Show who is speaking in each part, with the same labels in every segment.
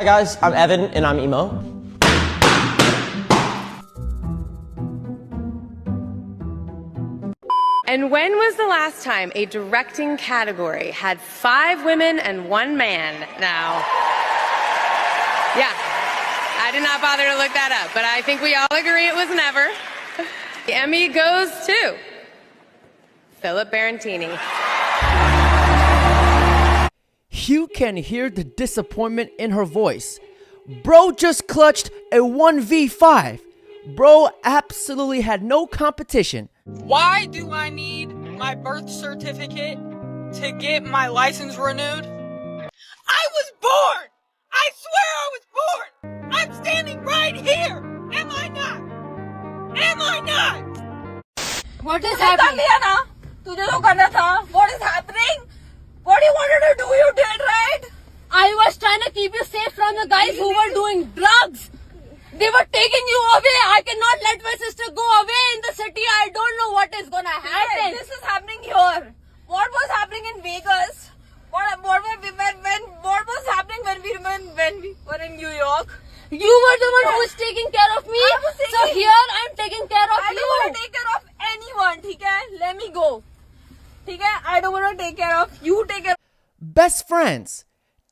Speaker 1: Hi guys, I'm Evan and I'm emo.
Speaker 2: And when was the last time a directing category had 5 women and 1 man? Now, yeah, I did not bother to look that up, but I think we all agree it was never. The Emmy goes to Philip Barantini.
Speaker 3: You can hear the disappointment in her voice. Bro just clutched a 1v5. Bro absolutely had no competition.
Speaker 4: Why do I need my birth certificate to get my license renewed? I was born! I swear I was born! I'm standing right here! Am I not? Am I not?
Speaker 5: What is happening? What is happening? What you wanted to do, you did, right? I was trying to keep you safe from the guys who were doing drugs. They were taking you away. I cannot let my sister go away in the city. I don't know what is gonna happen. This is happening here. What was happening in Vegas? What was happening when we were in New York? You were the one who was taking care of me. So here I'm taking care of you. I don't want to take care of anyone. Okay? Let me go. Okay? I don't want to take care of you. Take care.
Speaker 3: Best friends,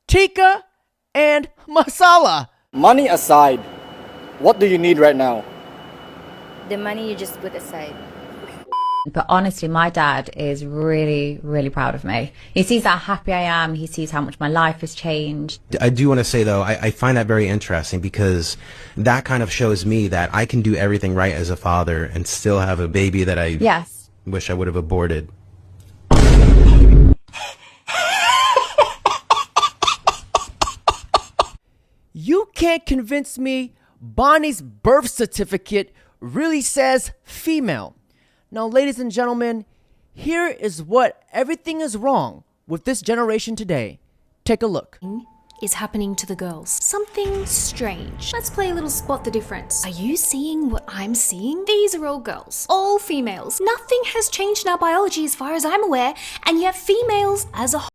Speaker 3: Tika and Masala.
Speaker 6: Money aside, what do you need right now?
Speaker 7: The money you just put aside.
Speaker 8: But honestly, my dad is really, really proud of me. He sees how happy I am. He sees how much my life has changed.
Speaker 9: I do want to say, though, I find that very interesting because that kind of shows me that I can do everything right as a father and still have a baby that I wish I would have aborted.
Speaker 3: You can't convince me Bonnie's birth certificate really says female. Now, ladies and gentlemen, here is what everything is wrong with this generation today. Take a look.
Speaker 10: Is happening to the girls. Something strange. Let's play a little spot the difference. Are you seeing what I'm seeing? These are all girls, all females. Nothing has changed in our biology as far as I'm aware, and yet females as a whole.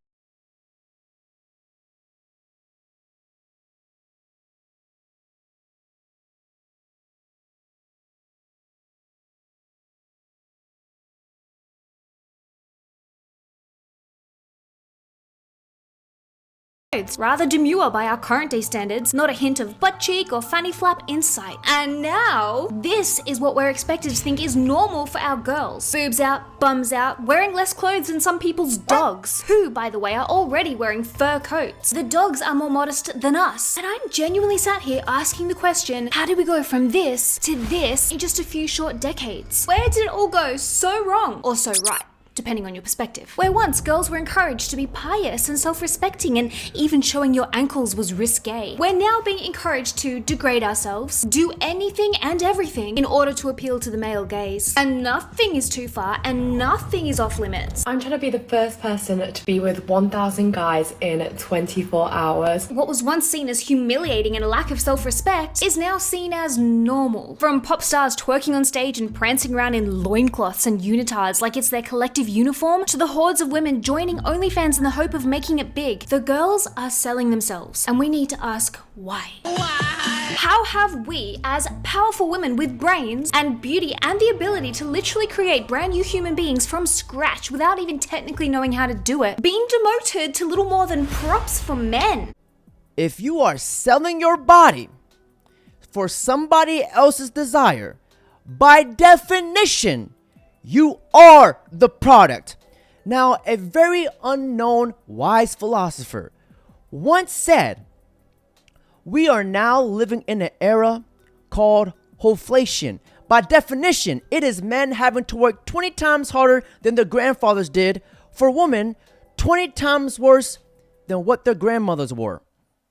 Speaker 10: Rather demure by our current day standards, not a hint of butt cheek or fanny flap in sight. And now, this is what we're expected to think is normal for our girls. Boobs out, bums out, wearing less clothes than some people's dogs, who, by the way, are already wearing fur coats. The dogs are more modest than us. And I'm genuinely sat here asking the question, how did we go from this to this in just a few short decades? Where did it all go so wrong or so right? Depending on your perspective. Where once girls were encouraged to be pious and self-respecting and even showing your ankles was risque, we're now being encouraged to degrade ourselves, do anything and everything in order to appeal to the male gaze. And nothing is too far and nothing is off limits.
Speaker 11: I'm trying to be the first person to be with 1,000 guys in 24 hours.
Speaker 10: What was once seen as humiliating and a lack of self-respect is now seen as normal. From pop stars twerking on stage and prancing around in loincloths and unitards like it's their collective uniform, to the hordes of women joining OnlyFans in the hope of making it big. The girls are selling themselves, and we need to ask why. How have we, as powerful women with brains and beauty and the ability to literally create brand new human beings from scratch without even technically knowing how to do it, been demoted to little more than props for men?
Speaker 3: If you are selling your body for somebody else's desire, by definition, you are the product. Now, a very unknown wise philosopher once said, we are now living in an era called hoflation. By definition, it is men having to work 20 times harder than their grandfathers did, for women 20 times worse than what their grandmothers were.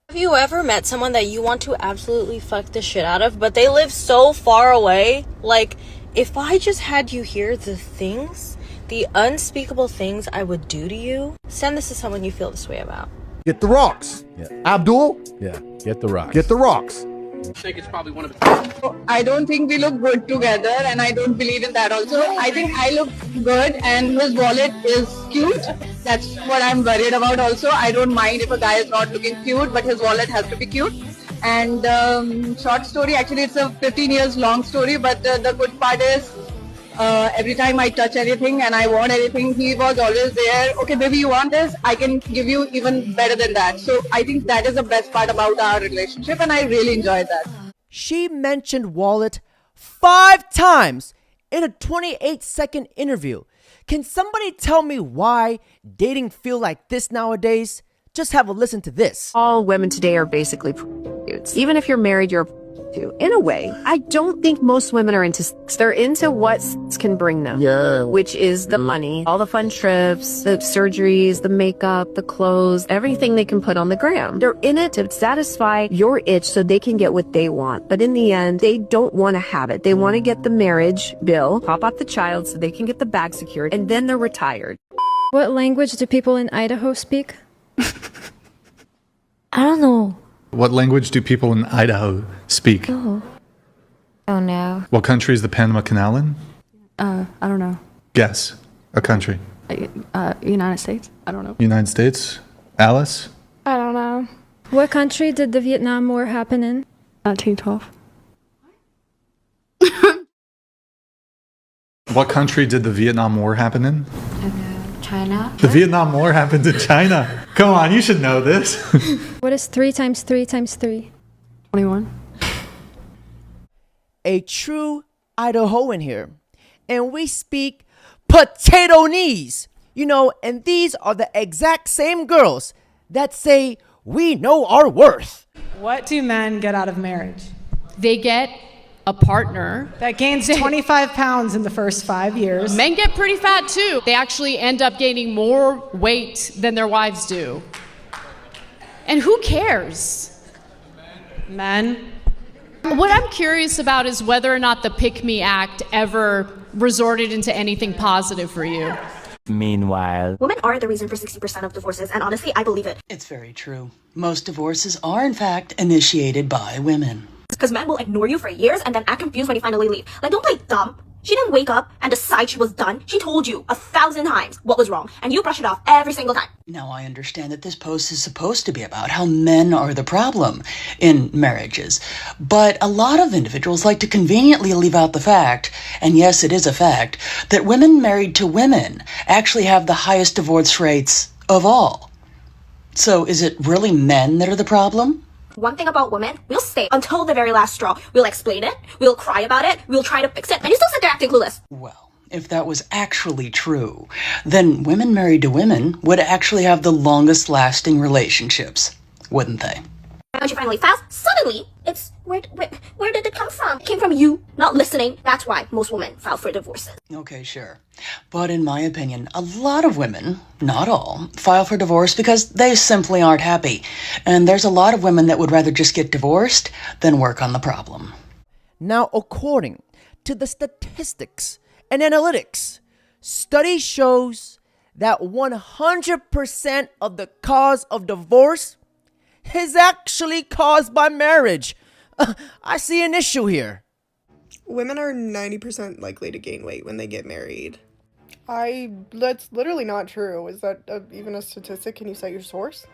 Speaker 12: Have you ever met someone that you want to absolutely fuck the shit out of, but they live so far away? Like, if I just had you hear the things, the unspeakable things I would do to you, send this to someone you feel this way about.
Speaker 13: Get the rocks.
Speaker 14: Yeah.
Speaker 13: Abdul.
Speaker 14: Yeah. Get the rocks.
Speaker 13: Get the rocks. I think it's probably one of his. I don't think we look good together, and I don't believe in that also. I think I look good, and his wallet is cute. That's what I'm worried about also. I don't mind if a guy is not looking cute, but his wallet has to be cute. And short story, actually it's a 15 years long story, but the good part is every time I touch anything and I want anything, he was always there. Okay, baby, you want this? I can give you even better than that. So I think that is the best part about our relationship, and I really enjoyed that.
Speaker 3: She mentioned wallet 5 times in a 28-second interview. Can somebody tell me why dating feel like this nowadays? Just have a listen to this.
Speaker 14: All women today are basically prostitutes. Even if you're married, you're a prostitute. In a way, I don't think most women are into sex. They're into what sex can bring them. Yeah. Which is the money, all the fun trips, the surgeries, the makeup, the clothes, everything they can put on the gram. They're in it to satisfy your itch so they can get what they want. But in the end, they don't want to have it. They want to get the marriage bill, pop out the child so they can get the bag secured, and then they're retired.
Speaker 10: What language do people in Idaho speak?
Speaker 15: I don't know.
Speaker 16: What language do people in Idaho speak?
Speaker 15: Oh no.
Speaker 16: What country is the Panama Canal in?
Speaker 15: I don't know.
Speaker 16: Guess. A country.
Speaker 15: United States? I don't know.
Speaker 16: United States? Alice?
Speaker 10: I don't know. What country did the Vietnam War happen in?
Speaker 15: 1912.
Speaker 16: What country did the Vietnam War happen in?
Speaker 15: China.
Speaker 16: The Vietnam War happened in China. Come on, you should know this.
Speaker 10: What is 3 times 3 times 3?
Speaker 15: 21.
Speaker 3: A true Idahoan here. And we speak Potato-nese. You know, and these are the exact same girls that say we know our worth.
Speaker 17: What do men get out of marriage?
Speaker 18: They get a partner
Speaker 17: that gains 25 pounds in the first 5 years.
Speaker 18: Men get pretty fat too. They actually end up gaining more weight than their wives do. And who cares?
Speaker 17: Men.
Speaker 18: What I'm curious about is whether or not the Pick Me Act ever resorted into anything positive for you.
Speaker 19: Meanwhile,
Speaker 20: women are the reason for 60% of divorces, and honestly, I believe it.
Speaker 21: It's very true. Most divorces are, in fact, initiated by women.
Speaker 20: Because men will ignore you for years and then act confused when you finally leave. Like, don't play dumb. She didn't wake up and decide she was done. She told you 1,000 times what was wrong, and you brush it off every single time.
Speaker 21: Now, I understand that this post is supposed to be about how men are the problem in marriages, but a lot of individuals like to conveniently leave out the fact, and yes, it is a fact, that women married to women actually have the highest divorce rates of all. So is it really men that are the problem?
Speaker 20: One thing about women, we'll stay until the very last straw. We'll explain it, we'll cry about it, we'll try to fix it, and you still sit there acting clueless.
Speaker 21: Well, if that was actually true, then women married to women would actually have the longest lasting relationships, wouldn't they?
Speaker 20: Once you finally fast, suddenly, it's, where did it come from? It came from you not listening. That's why most women file for divorces.
Speaker 21: Okay, sure. But in my opinion, a lot of women, not all, file for divorce because they simply aren't happy. And there's a lot of women that would rather just get divorced than work on the problem.
Speaker 3: Now, according to the statistics and analytics, study shows that 100% of the cause of divorce is actually caused by marriage. I see an issue here.
Speaker 22: Women are 90% likely to gain weight when they get married. That's literally not true. Is that even a statistic? Can you cite your source?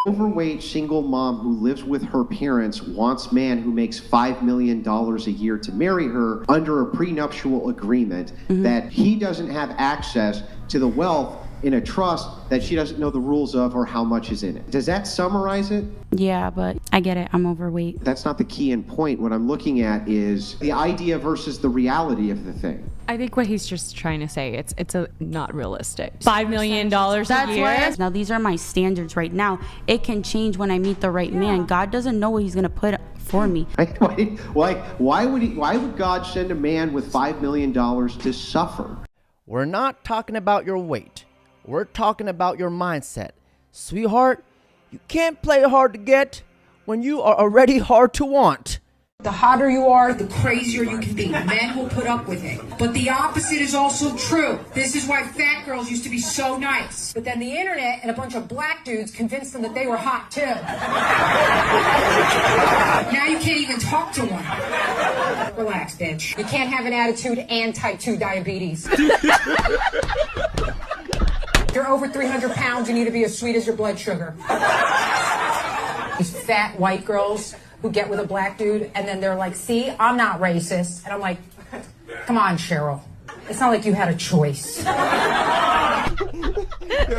Speaker 23: Overweight single mom who lives with her parents wants man who makes $5 million a year to marry her under a prenuptial agreement that he doesn't have access to the wealth in a trust that she doesn't know the rules of or how much is in it. Does that summarize it?
Speaker 24: Yeah, but I get it. I'm overweight.
Speaker 23: That's not the key and point. What I'm looking at is the idea versus the reality of the thing.
Speaker 25: I think what he's just trying to say, it's a not realistic. $5 million a year.
Speaker 24: Now these are my standards right now. It can change when I meet the right man. God doesn't know what he's gonna put for me.
Speaker 23: Why would God send a man with $5 million to suffer?
Speaker 3: We're not talking about your weight. We're talking about your mindset. Sweetheart, you can't play hard to get when you are already hard to want.
Speaker 1: The hotter you are, the crazier you can be. Men will put up with it. But the opposite is also true. This is why fat girls used to be so nice. But then the internet and a bunch of black dudes convinced them that they were hot too. Now you can't even talk to one. Relax, bitch. You can't have an attitude and type 2 diabetes. You're over 300 pounds, you need to be as sweet as your blood sugar. These fat white girls who get with a black dude and then they're like, see, I'm not racist. And I'm like, come on, Cheryl. It's not like you had a choice.
Speaker 2: Yo,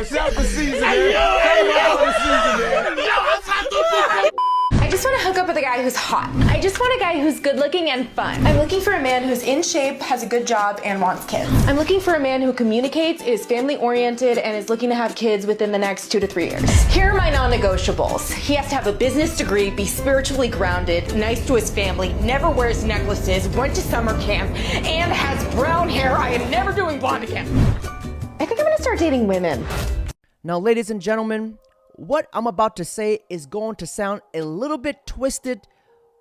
Speaker 2: shout for season, man. Shout for season, man.
Speaker 4: I just want to hook up with a guy who's hot. I just want a guy who's good looking and fun. I'm looking for a man who's in shape, has a good job, and wants kids. I'm looking for a man who communicates, is family oriented, and is looking to have kids within the next 2 to 3 years. Here are my non-negotiables. He has to have a business degree, be spiritually grounded, nice to his family, never wears necklaces, went to summer camp, and has brown hair. I am never doing blonde again. I think I'm gonna start dating women.
Speaker 3: Now, ladies and gentlemen, what I'm about to say is going to sound a little bit twisted,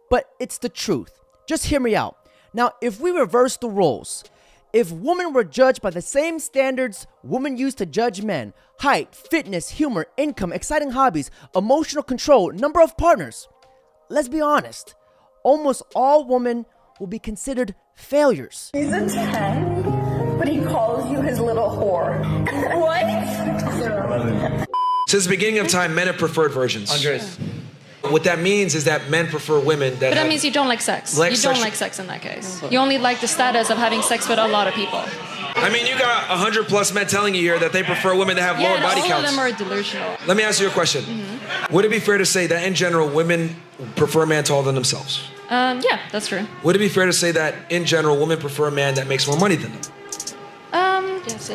Speaker 3: but it's the truth. Just hear me out. Now, if we reverse the roles, if women were judged by the same standards women used to judge men, height, fitness, humor, income, exciting hobbies, emotional control, number of partners, let's be honest, almost all women will be considered failures.
Speaker 4: He's a 10, but he calls you his little whore. What?
Speaker 5: Since the beginning of time, men have preferred virgins.
Speaker 6: Andres.
Speaker 5: What that means is that men prefer women that
Speaker 18: But that means you don't like sex. You don't like sex in that case. You only like the status of having sex with a lot of people.
Speaker 5: I mean, you got 100+ men telling you here that they prefer women that have lower body
Speaker 18: all
Speaker 5: counts.
Speaker 18: of them are delusional.
Speaker 5: Let me ask you a question. Would it be fair to say that in general, women prefer a man taller than themselves?
Speaker 18: Yeah, that's true.
Speaker 5: Would it be fair to say that in general, women prefer a man that makes more money than them?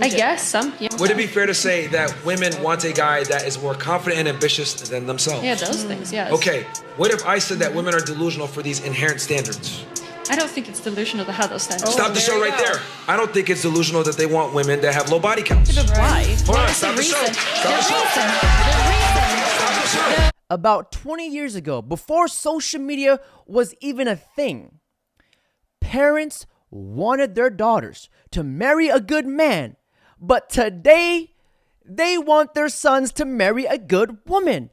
Speaker 18: I guess some. Yeah.
Speaker 5: Would it be fair to say that women want a guy that is more confident and ambitious than themselves?
Speaker 18: Yeah, those things, yes.
Speaker 5: Okay, what if I said that women are delusional for these inherent standards?
Speaker 18: I don't think it's delusional to have those standards.
Speaker 5: Stop the show right there. I don't think it's delusional that they want women that have low body counts.
Speaker 18: But why?
Speaker 5: Hold on,
Speaker 18: What is
Speaker 5: stop
Speaker 18: the
Speaker 5: the show.
Speaker 18: reason?
Speaker 5: Stop the show.
Speaker 3: About 20 years ago, before social media was even a thing, parents wanted their daughters to marry a good man. But today, they want their sons to marry a good woman.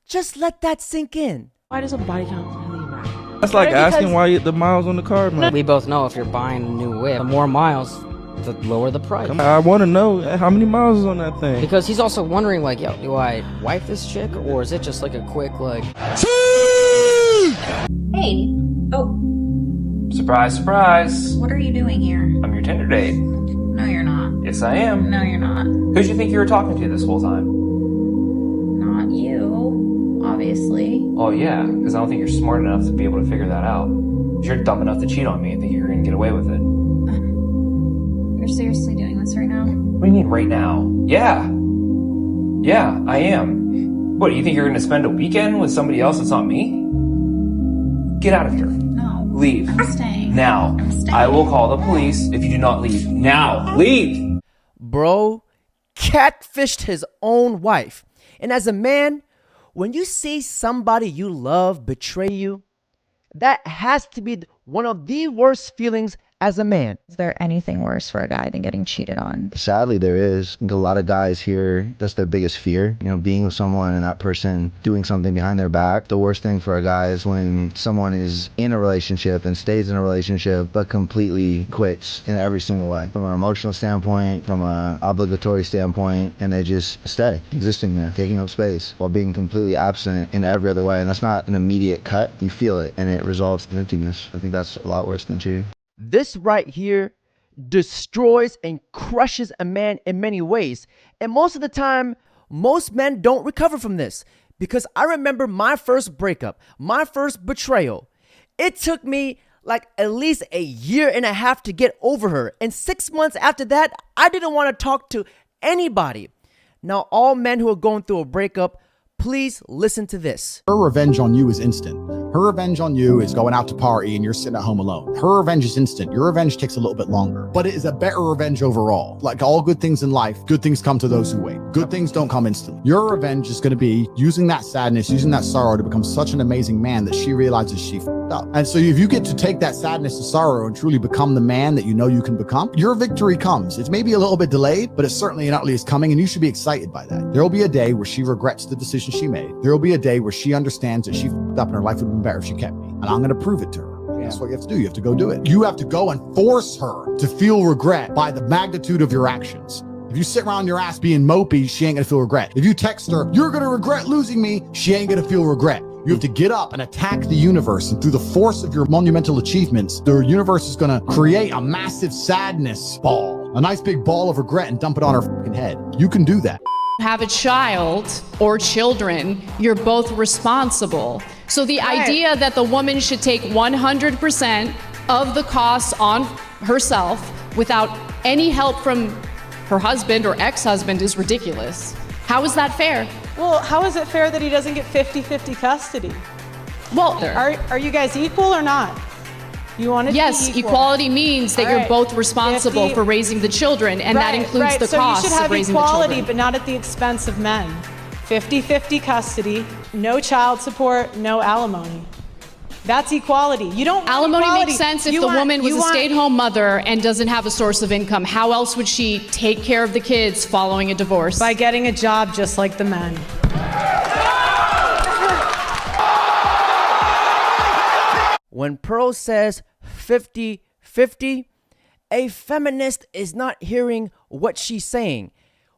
Speaker 3: Just let that sink in.
Speaker 19: Why does a body count really matter?
Speaker 26: That's like asking why the miles on the car, man.
Speaker 27: We both know if you're buying a new whip, the more miles, the lower the price.
Speaker 26: I want to know how many miles is on that thing.
Speaker 27: Because he's also wondering, like, yo, do I wife this chick, or is it just like a quick, like...
Speaker 28: Hey. Oh.
Speaker 29: Surprise, surprise.
Speaker 28: What are you doing here?
Speaker 29: I'm your Tinder date.
Speaker 28: No, you're not.
Speaker 29: Yes, I am.
Speaker 28: No, you're not.
Speaker 29: Who'd you think you were talking to this whole time?
Speaker 28: Not you, obviously.
Speaker 29: Oh, yeah, because I don't think you're smart enough to be able to figure that out. You're dumb enough to cheat on me and think you're going to get away with it.
Speaker 28: You're seriously doing this right now?
Speaker 29: What do you mean right now? Yeah. Yeah, I am. What, you think you're going to spend a weekend with somebody else that's not me? Get out of here.
Speaker 28: No.
Speaker 29: Leave.
Speaker 28: I'm staying.
Speaker 29: Now.
Speaker 28: I'm staying.
Speaker 29: I will call the police if you do not leave. Now. Leave.
Speaker 3: Bro catfished his own wife. And as a man, when you see somebody you love betray you, that has to be one of the worst feelings as a man.
Speaker 30: Is there anything worse for a guy than getting cheated on?
Speaker 31: Sadly, there is. I think a lot of guys here, that's their biggest fear. You know, being with someone and that person doing something behind their back. The worst thing for a guy is when someone is in a relationship and stays in a relationship, but completely quits in every single way. From an emotional standpoint, from an obligatory standpoint, and they just stay existing there, taking up space while being completely absent in every other way. And that's not an immediate cut. You feel it, and it resolves in emptiness. I think that's a lot worse than cheating.
Speaker 3: This right here destroys and crushes a man in many ways. And most of the time, most men don't recover from this. Because I remember my first breakup, my first betrayal. It took me like at least a year and a half to get over her. And 6 months after that, I didn't want to talk to anybody. Now, all men who are going through a breakup, please listen to this.
Speaker 32: Her revenge on you is instant.
Speaker 7: Her revenge on you is going out to party and you're sitting at home alone. Her revenge is instant. Your revenge takes a little bit longer, but it is a better revenge overall. Like all good things in life, good things come to those who wait. Good things don't come instantly. Your revenge is going to be using that sadness, using that sorrow to become such an amazing man that she realizes she f***ed up. And so if you get to take that sadness and sorrow and truly become the man that you know you can become, your victory comes. It's maybe a little bit delayed, but it's certainly not is coming, and you should be excited by that. There will be a day where she regrets the decision she made. There will be a day where she understands that she f***ed up and her life would have been better if she kept me. And I'm going to prove it to her. And that's what you have to do. You have to go do it. You have to go and force her to feel regret by the magnitude of your actions. If you sit around your ass being mopey, she ain't gonna feel regret. If you text her, you're gonna regret losing me, she ain't gonna feel regret. You have to get up and attack the universe, and through the force of your monumental achievements, the universe is gonna create a massive sadness ball, a nice big ball of regret, and dump it on her fucking head. You can do that.
Speaker 18: Have a child or children, you're both responsible. So the idea that the woman should take 100% of the costs on herself without any help from her husband or ex-husband is ridiculous. How is that fair?
Speaker 8: Well, how is it fair that he doesn't get 50-50 custody?
Speaker 18: Well,
Speaker 8: are you guys equal or not? You want it
Speaker 18: yes,
Speaker 8: to be equal.
Speaker 18: Equality means that you're both responsible for raising the children, and that includes the costs of raising the children. So you should have equality,
Speaker 8: but not at the expense of men. 50-50 custody, no child support, no alimony. That's equality. You don't want
Speaker 18: alimony
Speaker 8: equality.
Speaker 18: Makes sense if the woman was a stay-at-home mother and doesn't have a source of income. How else would she take care of the kids following a divorce?
Speaker 8: By getting a job just like the men.
Speaker 3: When Pearl says 50-50, a feminist is not hearing what she's saying.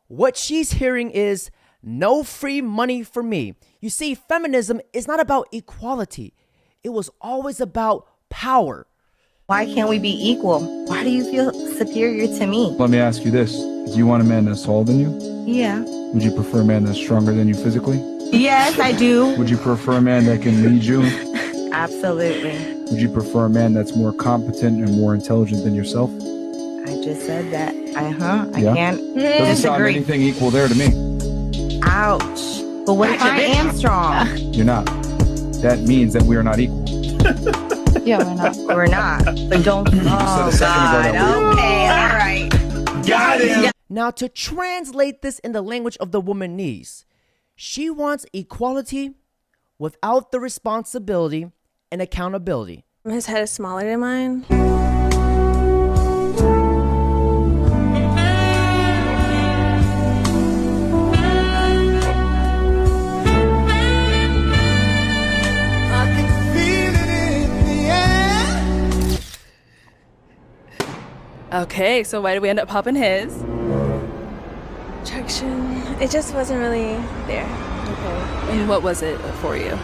Speaker 3: What she's hearing is no free money for me. You see, feminism is not about equality. It was always about power.
Speaker 9: Why can't we be equal? Why do you feel superior to me?
Speaker 10: Let me ask you this. Do you want a man that's taller than you?
Speaker 9: Yeah.
Speaker 10: Would you prefer a man that's stronger than you physically?
Speaker 9: Yes, I do.
Speaker 10: Would you prefer a man that can lead you?
Speaker 9: Absolutely.
Speaker 10: Would you prefer a man that's more competent and more intelligent than yourself?
Speaker 9: I just said that. I can't
Speaker 10: Doesn't sound
Speaker 9: disagree.
Speaker 10: anything equal there to me.
Speaker 9: Ouch. But what if I am strong?
Speaker 10: You're not. That means that we are not equal.
Speaker 9: Yeah, we're not. We're not. But don't. Oh, God. Okay, all right.
Speaker 10: Got him.
Speaker 3: Now, to translate this in the language of the woman needs, she wants equality without the responsibility and accountability.
Speaker 11: His head is smaller than mine.
Speaker 12: Okay, so why did we end up popping his?
Speaker 11: Attraction. It just wasn't really there.
Speaker 12: Okay. And what was it for you?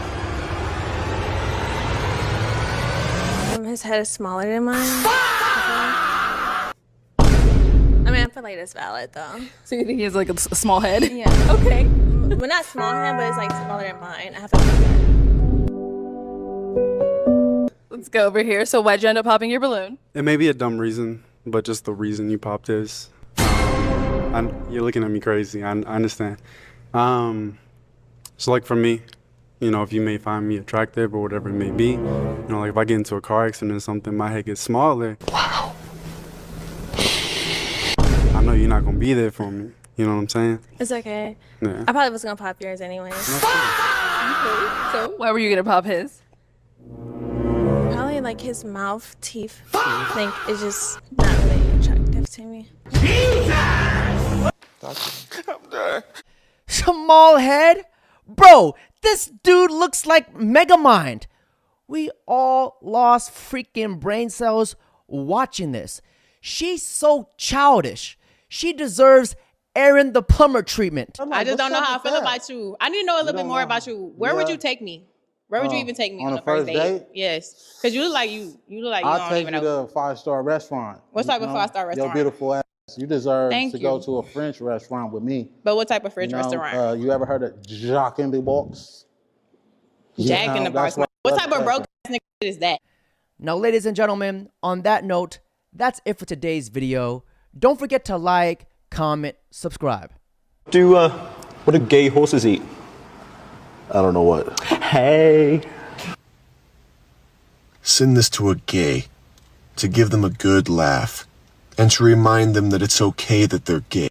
Speaker 11: His head is smaller than mine. I mean, I feel like it's valid though.
Speaker 12: So you think he has like a small head?
Speaker 11: Yeah.
Speaker 12: Okay.
Speaker 11: Well, not small head, but it's like smaller than mine. I have to look at it.
Speaker 12: Let's go over here. So why'd you end up popping your balloon?
Speaker 13: It may be a dumb reason, but just the reason you popped is. You're looking at me crazy. I understand. So like for me, you know, if you may find me attractive or whatever it may be, you know, like if I get into a car accident or something, my head gets smaller. Wow. I know you're not gonna be there for me. You know what I'm saying?
Speaker 11: It's okay.
Speaker 13: Yeah.
Speaker 11: I probably was gonna pop yours anyways.
Speaker 12: So why were you gonna pop his?
Speaker 11: Probably like his mouth, teeth. I think it's just not really attractive to me.
Speaker 10: I'm done.
Speaker 3: Small head? Bro, this dude looks like Megamind. We all lost freaking brain cells watching this. She's so childish. She deserves Aaron the plumber treatment.
Speaker 14: I just don't know how I feel about you. I need to know a little bit more about you. Where would you take me? Where would you even take me on the first date? Yes, because you look like you look like you
Speaker 15: I'll
Speaker 14: don't
Speaker 15: take
Speaker 14: even
Speaker 15: you
Speaker 14: know.
Speaker 15: to a 5-star restaurant.
Speaker 14: What type of 5-star restaurant?
Speaker 15: Your beautiful ass. You deserve
Speaker 14: Thank
Speaker 15: to
Speaker 14: you.
Speaker 15: go to a French restaurant with me.
Speaker 14: But what type of French restaurant?
Speaker 15: You ever heard of Jacques in the Box?
Speaker 14: Jack in the Box. What type of broke ass nigga is that?
Speaker 3: Now, ladies and gentlemen, on that note, that's it for today's video. Don't forget to like, comment, subscribe.
Speaker 16: What do gay horses eat? I don't know what. Hey.
Speaker 1: Send this to a gay, to give them a good laugh, and to remind them that it's okay that they're gay.